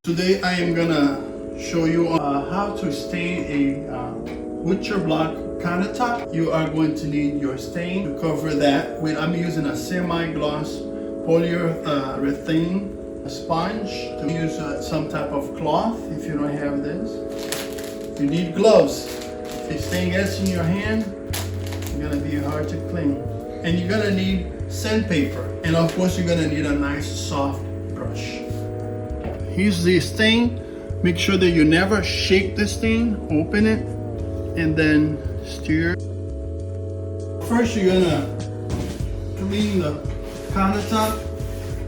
Today I am gonna show you how to stain a butcher block countertop. You are going to need your stain to cover that. I'm using a semi-gloss polyurethane sponge to use some type of cloth if you don't have this. You need gloves. If the stain gets in your hand, it's gonna be hard to clean. And you're gonna need sandpaper. And of course you're gonna need a nice soft brush. Here's the stain. Make sure that you never shake the stain. Open it and then stir. First you're gonna clean the countertop.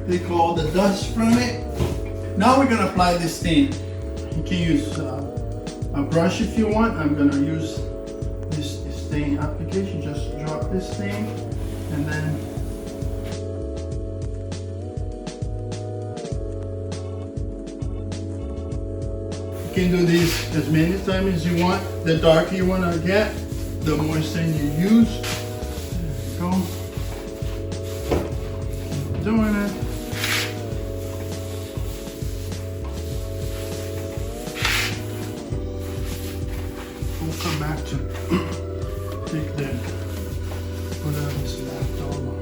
They call the dust from it. Now we're gonna apply the stain. You can use a brush if you want. I'm gonna use this stain application. Just drop this stain and then you can do this as many times as you want. The darker you want to get, the more stain you use. There you go. Keep doing it. We'll come back to take the whatever is left over.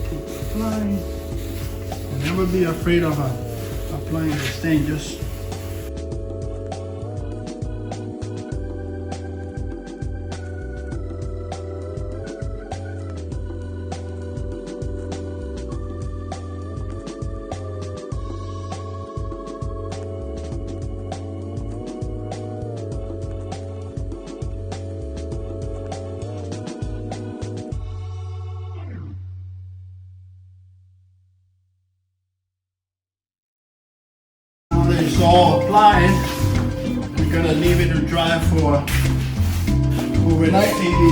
Keep applying. Never be afraid of applying the stain. Just it's all applied. We're gonna leave it to dry for overnight. Maybe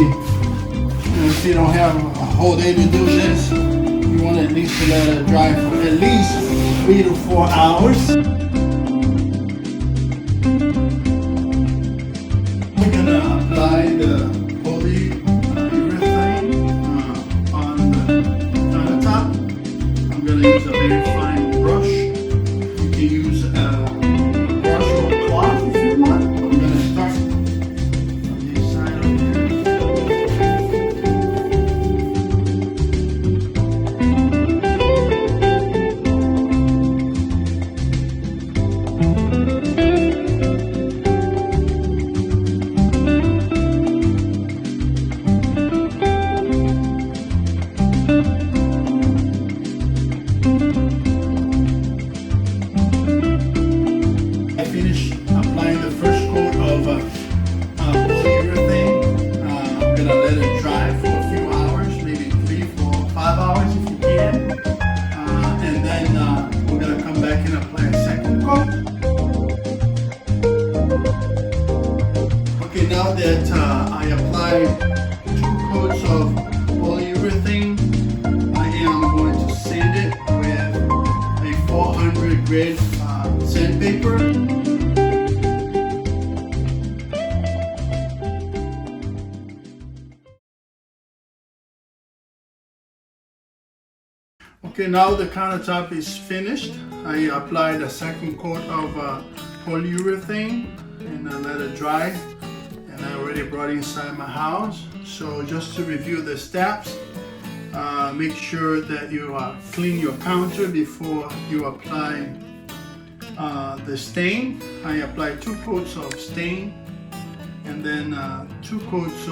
if you don't have a whole day to do this, you want at least to let it dry for at least 3 to 4 hours. We're gonna apply the polyurethane on the countertop. I'm gonna use a very fine brush. You can use a brush or a cloth if you want. I'm going to start on this side over applying the first coat of polyurethane. I'm gonna let it dry for a few hours, maybe 3, 4, 5 hours if you can. And then we're gonna come back and apply a second coat. Okay, now that I applied 2 coats of polyurethane, I am going to sand it with a 400 grade sandpaper. Okay, now the countertop is finished. I applied a second coat of polyurethane and I let it dry. And I already brought it inside my house. So just to review the steps, make sure that you clean your counter before you apply the stain. I applied 2 coats of stain and then 2 coats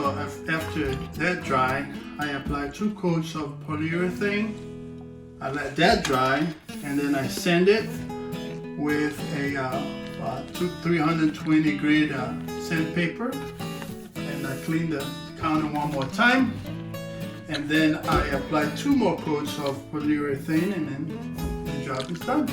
after that dry. I applied 2 coats of polyurethane. I let that dry and then I sand it with a 320 grade sandpaper, and I clean the counter one more time, and then I apply 2 more coats of polyurethane, and then the job is done.